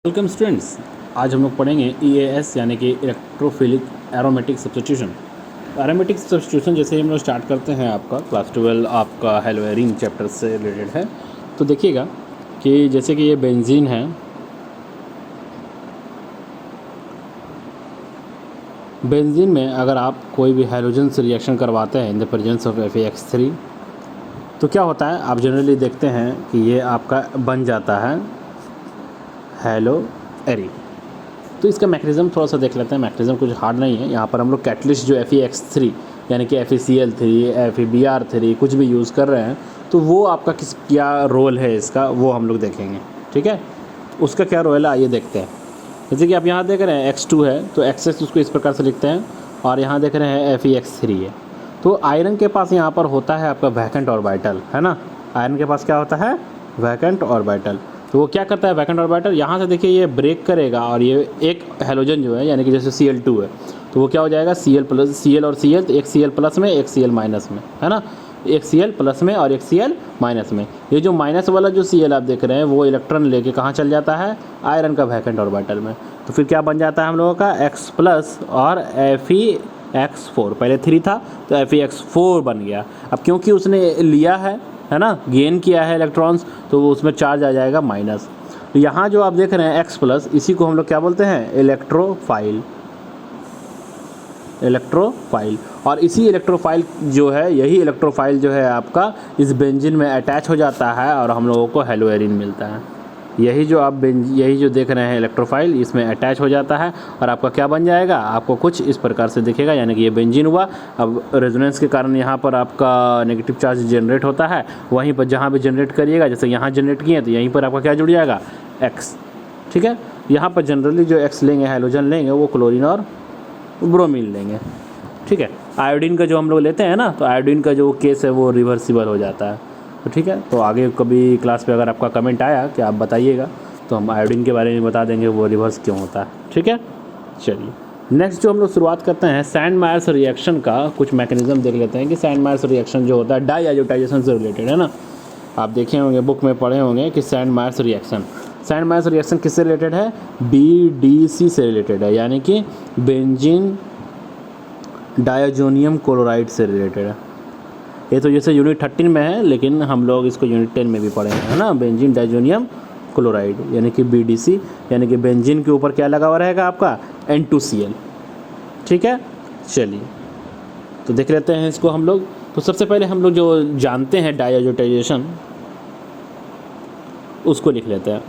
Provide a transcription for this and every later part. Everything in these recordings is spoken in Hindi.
Welcome students. आज हम लोग पढ़ेंगे EAS यानी कि electrophilic aromatic substitution. Aromatic substitution जैसे ही हम लोग स्टार्ट करते हैं, आपका क्लास 12 आपका हेलोवेरिन चैप्टर से रिलेटेड है। तो देखिएगा कि जैसे कि ये बेंजीन है, बेंजीन में अगर आप कोई भी हाइड्रोजन से रिएक्शन करवाते हैं in the presence of FeX3, तो क्या होता है, आप जनरली देखते हैं कि ये आपका बन जाता है हेलोएरिन। तो इसका मैकेनिज्म थोड़ा सा देख लेते हैं। मैकेनिज्म कुछ हार्ड नहीं है। यहाँ पर हम लोग कैटलिस्ट जो FeX3 यानी कि FeCl3 FeBr3 कुछ भी यूज़ कर रहे हैं, तो वो आपका क्या रोल है इसका, वो हम लोग देखेंगे। ठीक है, उसका क्या रोल है आइए देखते हैं। जैसे कि आप यहाँ देख रहे हैं X2 है, तो XX उसको इस प्रकार से लिखते हैं, और यहाँ देख रहे हैं FeX3 है। तो आयरन के पास यहाँ पर होता है आपका वैकेंट ऑर्बिटल, है ना। आयरन के पास क्या होता है, वैकेंट ऑर्बिटल। तो वो क्या करता है, वैकेंट ऑर्बिटल यहाँ से देखिए ये ब्रेक करेगा, और ये एक हैलोजन जो है यानी कि जैसे Cl2 है, तो वो क्या हो जाएगा Cl प्लस Cl और Cl, तो एक Cl प्लस में एक Cl माइनस में, है ना। एक Cl प्लस में और एक Cl माइनस में। ये जो माइनस वाला जो Cl आप देख रहे हैं, वो इलेक्ट्रॉन लेके कहाँ चल जाता है, आयरन का वैकेंट ऑर्बिटल में। तो फिर क्या बन जाता है हम लोगों का X प्लस और FeX4। पहले 3 था तो FeX4 बन गया। अब क्योंकि उसने लिया है ना, गेन किया है इलेक्ट्रॉन्स, तो वो उसमें चार्ज आ जाएगा माइनस। तो यहाँ जो आप देख रहे हैं X प्लस, इसी को हम लोग क्या बोलते हैं, इलेक्ट्रोफाइल। और इसी इलेक्ट्रोफाइल जो है, यही इलेक्ट्रोफाइल जो है आपका इस बेंजीन में अटैच हो जाता है, और हम लोगों को हेलोएरिन मिलता है। यही जो देख रहे हैं इलेक्ट्रोफाइल, इसमें अटैच हो जाता है, और आपका क्या बन जाएगा, आपको कुछ इस प्रकार से दिखेगा, यानी कि ये बेंजीन हुआ। अब रेजोनेंस के कारण यहाँ पर आपका नेगेटिव चार्ज जनरेट होता है। वहीं पर जहाँ भी जनरेट करिएगा, जैसे यहाँ जनरेट किए, तो यहीं पर आपका क्या जुड़ जाएगा, X। ठीक है, यहाँ पर जनरली जो X लेंगे, हाइड्रोजन लेंगे, वो क्लोरीन और ब्रोमीन लेंगे। ठीक है, आयोडीन का जो हम लोग लेते हैं ना, तो आयोडीन का जो केस है वो रिवर्सिबल हो जाता है। तो ठीक है, तो आगे कभी क्लास पे अगर आपका कमेंट आया कि आप बताइएगा, तो हम आयोडीन के बारे में बता देंगे वो रिवर्स क्यों होता है। ठीक है, चलिए नेक्स्ट जो हम लोग शुरुआत करते हैं सैंड मायर्स रिएक्शन का, कुछ मैकेनिज्म देख लेते हैं कि सैंड मायर्स रिएक्शन जो होता है डाईआयोडाइजेशन से रिलेटेड है ना। आप देखे होंगे, बुक में पढ़े होंगे कि सैंड मायर्स रिएक्शन किससे रिलेटेड है, BDC से रिलेटेड है, यानी कि बेंजीन डायजोनियम क्लोराइड से रिलेटेड है। ये तो जैसे यूनिट 13 में है, लेकिन हम लोग इसको यूनिट 10 में भी पढ़े हैं, है ना। बेंजीन डायजोनियम क्लोराइड यानी कि BDC, यानी कि बेंजीन के ऊपर क्या लगा हुआ रहेगा आपका, N2Cl। ठीक है, चलिए तो देख लेते हैं इसको हम लोग। तो सबसे पहले हम लोग जो जानते हैं डायजोटाइजेशन, उसको लिख लेते हैं।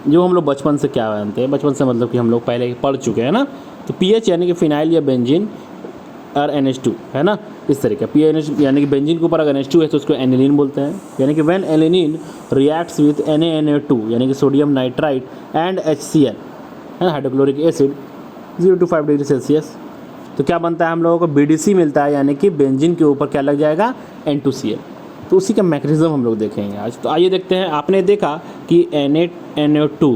जो हम लोग बचपन से क्या जानते हैं, बचपन से मतलब कि हम लोग पहले पढ़ चुके हैं ना। तो PH यानी कि फिनाइल या बेंजीन और NH2, है ना, इस तरीके। PNH यानी कि बेंजीन के ऊपर अगर NH2 है तो उसको एनिलीन बोलते हैं, यानी कि when alanine reacts with NaNO2 यानी कि सोडियम नाइट्राइट एंड HCl, है ना, hydrochloric acid 0 to 5 degree Celsius, तो क्या बनता है, हम लोगों को BDC मिलता है, यानी कि बेंजीन के ऊपर क्या लग जाएगा, N2Cl। तो उसी का मैकेनिज्म हम लोग देखेंगे आज। तो आइए देखते हैं। आपने देखा कि NaNO2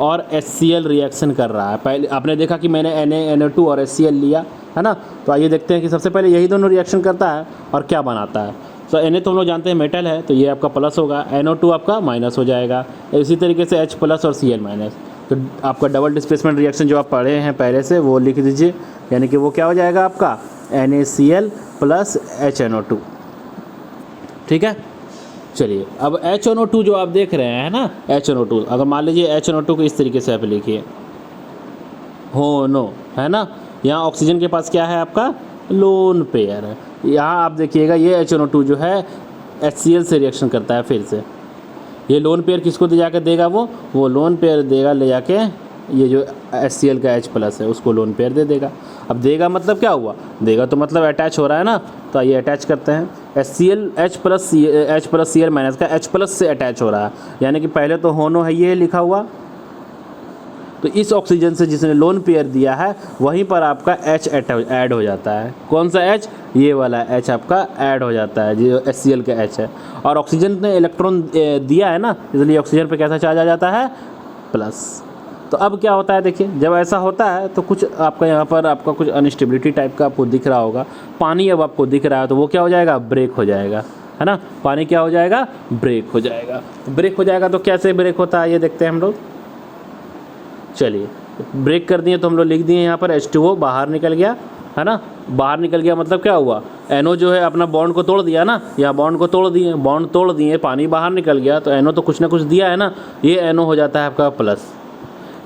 और HCl रिएक्शन कर रहा है। पहले आपने देखा कि मैंने NaNO2 और HCl लिया, है ना। तो आइए देखते हैं कि सबसे पहले यही दोनों रिएक्शन करता है और क्या बनाता है। तो Na तो हम लोग जानते हैं मेटल है, तो ये आपका प्लस होगा, NO2 आपका माइनस हो जाएगा। इसी तरीके से H प्लस और Cl माइनस। तो आपका डबल डिस्प्लेसमेंट रिएक्शन जो आप पढ़े हैं पहले से, वो लिख दीजिए, यानी कि वो क्या हो जाएगा आपका NaCl प्लस HNO2। ठीक है, चलिए अब HNO2 जो आप देख रहे हैं ना, HNO2 अगर मान लीजिए HNO2 को इस तरीके से आप लिखिए, HONO, है ना। यहाँ ऑक्सीजन के पास क्या है आपका, लोन पेयर है। यहाँ आप देखिएगा ये HNO2 जो है HCl से रिएक्शन करता है। फिर से ये लोन पेयर किसको दे जाकर देगा, वो लोन पेयर देगा ले जाके, ये जो HCl का H प्लस है उसको लोन पेयर दे देगा। अब देगा मतलब क्या हुआ, देगा तो मतलब अटैच हो रहा है ना। तो ये अटैच करते हैं, HCl H plus Cl minus का H प्लस से अटैच हो रहा है, यानी कि पहले तो होनो है ये लिखा हुआ, तो इस ऑक्सीजन से जिसने लोन पेयर दिया है वहीं पर आपका H ऐड हो जाता है। कौन सा H, ये वाला H आपका ऐड हो जाता है, जो HCl का H है। और ऑक्सीजन ने इलेक्ट्रॉन दिया है ना, इसलिए ऑक्सीजन पे कैसा चार्ज आ जाता है, प्लस। तो अब क्या होता है, देखिए जब ऐसा होता है तो कुछ आपका यहाँ पर आपका कुछ अनस्टेबिलिटी टाइप का आपको दिख रहा होगा। पानी अब आपको दिख रहा है, तो वो क्या हो जाएगा, ब्रेक हो जाएगा, है ना। पानी क्या हो जाएगा, ब्रेक हो जाएगा। तो ब्रेक हो जाएगा, तो कैसे ब्रेक होता है ये देखते हैं हम लोग। चलिए ब्रेक कर दिए तो हम लोग लिख दिए यहाँ पर H2O बाहर निकल गया, है ना। बाहर निकल गया मतलब क्या हुआ, NO जो है अपना बॉन्ड को तोड़ दिया ना, या बॉन्ड को तोड़ दिए, बॉन्ड तोड़ दिए, पानी बाहर निकल गया, तो NO तो कुछ ना कुछ दिया है ना, ये NO हो जाता है आपका प्लस।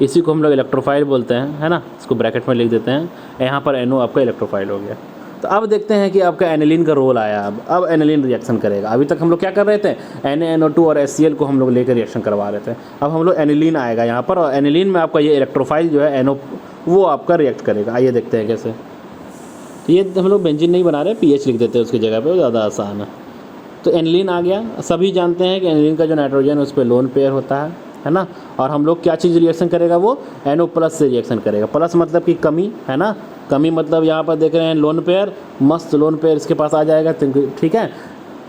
इसी को हम लोग इलेक्ट्रोफाइल बोलते हैं, है ना। इसको ब्रैकेट में लिख देते हैं, यहाँ पर NO आपका इलेक्ट्रोफाइल हो गया। तो अब देखते हैं कि आपका एनिलीन का रोल आया। अब एनिलीन रिएक्शन करेगा। अभी तक हम लोग क्या कर रहे थे, NaNO2 और HCl को हम लोग लेकर रिएक्शन करवा रहे थे। अब हम लोग एनिलीन आएगा यहाँ पर, और एनिलीन में आपका ये इलेक्ट्रोफाइल जो है NO वो आपका रिएक्ट करेगा। आइए देखते हैं कैसे। तो ये हम लोग बेंजीन नहीं बना रहे, पीएच लिख देते हैं उसकी जगह पे, वो ज़्यादा आसान है। तो एनिलीन आ गया। सभी जानते हैं कि एनिलीन का जो नाइट्रोजन है उस पर लोन पेयर होता है ना। और हम लोग क्या चीज़ रिएक्शन करेगा, वो NO+ से रिएक्शन करेगा। प्लस मतलब कि कमी, है ना। कमी मतलब यहाँ पर देख रहे हैं लोन पेयर, मस्त लोन पेयर इसके पास आ जाएगा, ठीक है।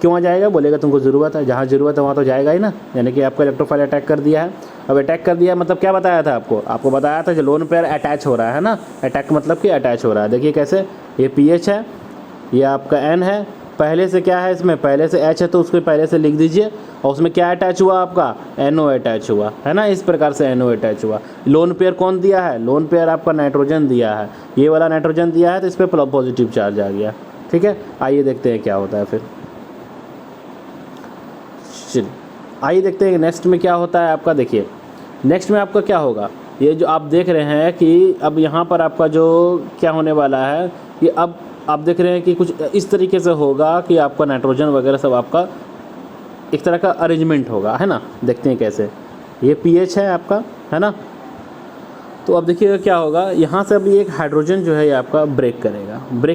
क्यों आ जाएगा, बोलेगा तुमको ज़रूरत है, जहाँ ज़रूरत है वहाँ तो जाएगा ही ना। यानी कि आपका इलेक्ट्रोफाइल अटैक कर दिया है। अब अटैक कर दिया मतलब क्या बताया था आपको बताया था जो लोन पेयर अटैच हो रहा है ना। अटैक मतलब कि अटैच हो रहा है। देखिए कैसे, ये पीएच है, ये आपका एन है, पहले से क्या है इसमें, पहले से एच है तो उसको पहले से लिख दीजिए, और उसमें क्या अटैच हुआ आपका, NO अटैच हुआ, है ना। इस प्रकार से NO अटैच हुआ। लोन पेयर कौन दिया है, लोन पेयर आपका नाइट्रोजन दिया है, ये वाला नाइट्रोजन दिया है, तो इस पर पॉजिटिव चार्ज आ गया, ठीक है। आइए देखते हैं क्या होता है फिर। चलिए आइए देखते हैं नेक्स्ट में क्या होता है आपका। देखिए नेक्स्ट में आपका क्या होगा, ये जो आप देख रहे हैं कि अब यहाँ पर आपका जो क्या होने वाला है, कि अब आप देख रहे हैं कि कुछ इस तरीके से होगा कि आपका नाइट्रोजन वगैरह सब आपका एक तरह का अरेंजमेंट होगा, है ना। देखते हैं कैसे। ये पीएच है आपका, है ना। तो अब देखिएगा क्या होगा, यहाँ से अभी एक हाइड्रोजन जो है ये आपका ब्रेक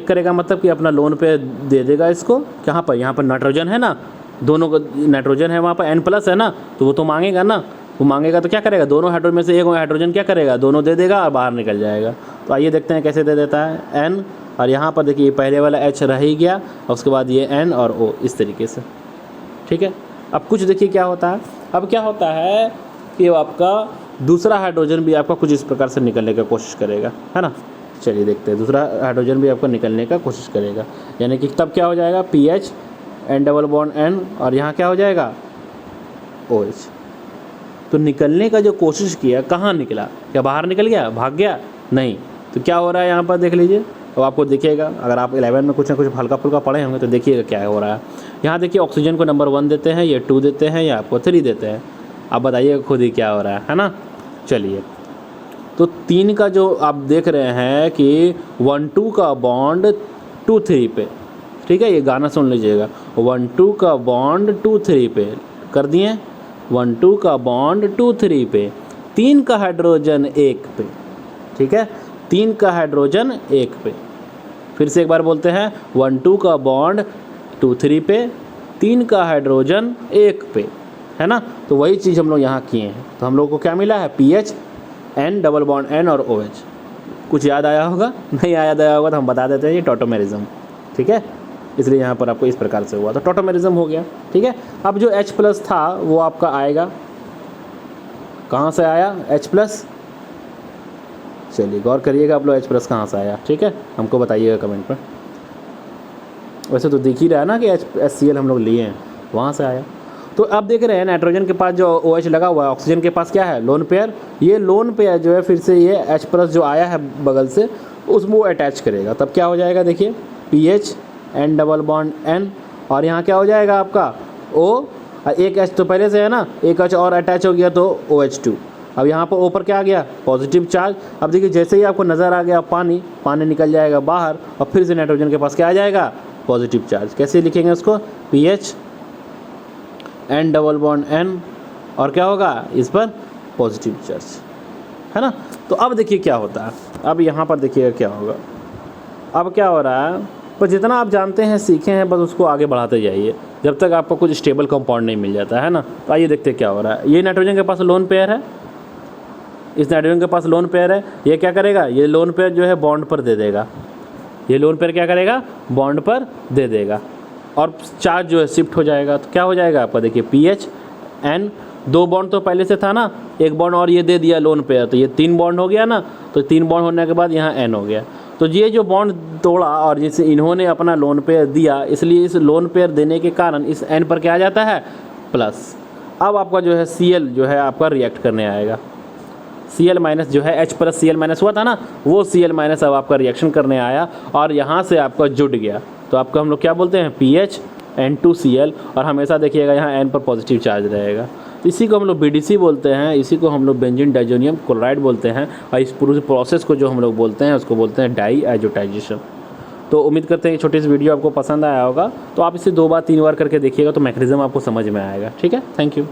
करेगा मतलब कि अपना लोन पे दे देगा इसको। कहाँ पर, यहाँ पर नाइट्रोजन है ना, दोनों का नाइट्रोजन है, वहाँ पर N+ है ना, तो वो तो मांगेगा ना। वो मांगेगा तो क्या करेगा, दोनों हाइड्रोजन में से एक हाइड्रोजन क्या करेगा, दोनों दे देगा और बाहर निकल जाएगा। तो आइए देखते हैं कैसे दे देता है N, और यहाँ पर देखिए पहले वाला H रह ही गया, और उसके बाद ये N और O इस तरीके से, ठीक है। अब कुछ देखिए क्या होता है। अब क्या होता है कि आपका दूसरा हाइड्रोजन भी आपका कुछ इस प्रकार से निकलने का कोशिश करेगा, है ना। चलिए देखते हैं, दूसरा हाइड्रोजन भी आपका निकलने का कोशिश करेगा। यानी कि तब क्या हो जाएगा, PH N और यहाँ क्या हो जाएगा, OH। तो निकलने का जो कोशिश किया, कहाँ निकला, क्या बाहर निकल गया, भाग गया, नहीं। तो क्या हो रहा है यहाँ पर देख लीजिए। अब आपको दिखेगा, अगर आप 11 में कुछ ना कुछ हल्का फुल्का पढ़े होंगे तो देखिएगा क्या हो रहा है। यहाँ देखिए ऑक्सीजन को नंबर 1 देते हैं, ये 2 देते हैं, या आपको 3 देते हैं। आप बताइएगा खुद ही क्या हो रहा है ना। चलिए तो 3 का जो आप देख रहे हैं कि 1-2 का बॉन्ड 2-3 पे, ठीक है। ये गाना सुन लीजिएगा, 1-2 का बॉन्ड 2-3 पे कर दिए, 1-2 का बॉन्ड 2-3 पे, 3 का हाइड्रोजन 1 पे, ठीक है। 3 का हाइड्रोजन 1 पे, फिर से एक बार बोलते हैं, 1-2 का बॉन्ड 2-3 पे, 3 का हाइड्रोजन 1 पे, है ना। तो वही चीज़ हम लोग यहाँ किए हैं। तो हम लोग को क्या मिला है, PH N और OH। कुछ याद आया होगा, नहीं याद आया होगा तो हम बता देते हैं, ये टॉटोमेरिज्म, ठीक है। इसलिए यहाँ पर आपको इस प्रकार से हुआ, तो टॉटोमेरिज्म हो गया, ठीक है। अब जो H+ था वो आपका आएगा, कहाँ से आया H+, चलिए गौर करिएगा आप लोग, H+ कहाँ से आया, ठीक है। हमको बताइएगा कमेंट पर। वैसे तो दिख ही रहा है ना कि HCl हम लोग लिए हैं, वहाँ से आया। तो अब देख रहे हैं नाइट्रोजन के पास जो OH लगा हुआ है, ऑक्सीजन के पास क्या है, लोन पेयर। ये लोन पेयर जो है फिर से ये H+ जो आया है बगल से, उसमें वो अटैच करेगा। तब क्या हो जाएगा, देखिए PH N, और यहाँ क्या हो जाएगा आपका O, एक H तो पहले से है ना, एक H और अटैच हो गया तो OH2। अब यहाँ पर O पर क्या आ गया, पॉजिटिव चार्ज। अब देखिए जैसे ही आपको नज़र आ गया पानी निकल जाएगा बाहर, और फिर से नाइट्रोजन के पास क्या आ जाएगा, पॉजिटिव चार्ज। कैसे लिखेंगे उसको, PH N, और क्या होगा इस पर, पॉजिटिव चार्ज, है ना। तो अब देखिए क्या होता है, अब यहाँ पर देखिएगा क्या होगा। अब क्या हो रहा है, पर जितना आप जानते हैं सीखे हैं बस उसको आगे बढ़ाते जाइए, जब तक आपको कुछ स्टेबल कंपाउंड नहीं मिल जाता है ना। तो आइए देखते क्या हो रहा है। ये नाइट्रोजन के पास लोन पेयर है, इस नाइट्रोजन के पास लोन पेयर है। ये क्या करेगा, ये लोन पेयर जो है बॉन्ड पर दे देगा, ये लोन पेयर क्या करेगा, बॉन्ड पर दे देगा, और चार्ज जो है शिफ्ट हो जाएगा। तो क्या हो जाएगा आपका, देखिए PH N, 2 बॉन्ड तो पहले से था ना, एक बॉन्ड और ये दे दिया लोन पेयर, तो ये 3 बॉन्ड हो गया ना। तो 3 बॉन्ड होने के बाद यहाँ N हो गया। तो ये जो बॉन्ड तोड़ा और जिसे इन्होंने अपना लोन पेयर दिया, इसलिए इस लोन पेयर देने के कारण इस N पर क्या आ जाता है, प्लस। अब आपका जो है Cl जो है आपका रिएक्ट करने आएगा। Cl माइनस जो है H प्लस Cl माइनस हुआ था ना, वो Cl माइनस अब आपका रिएक्शन करने आया और यहाँ से आपका जुड़ गया, तो आपका हम लोग क्या बोलते हैं PH N2Cl, और हमेशा देखिएगा यहाँ N पर पॉजिटिव चार्ज रहेगा। तो इसी को हम लोग BDC बोलते हैं, इसी को हम लोग बेंजीन डाइजोनियम क्लोराइड बोलते हैं, और इस पूरे प्रोसेस को जो हम लोग बोलते हैं उसको बोलते हैं डाईएजोटाइजेशन। तो उम्मीद करते हैं कि छोटी सी वीडियो आपको पसंद आया होगा, तो आप इसे 2 बार 3 बार करके देखिएगा तो मैकेनिज्म आपको समझ में आएगा। ठीक है, थैंक यू।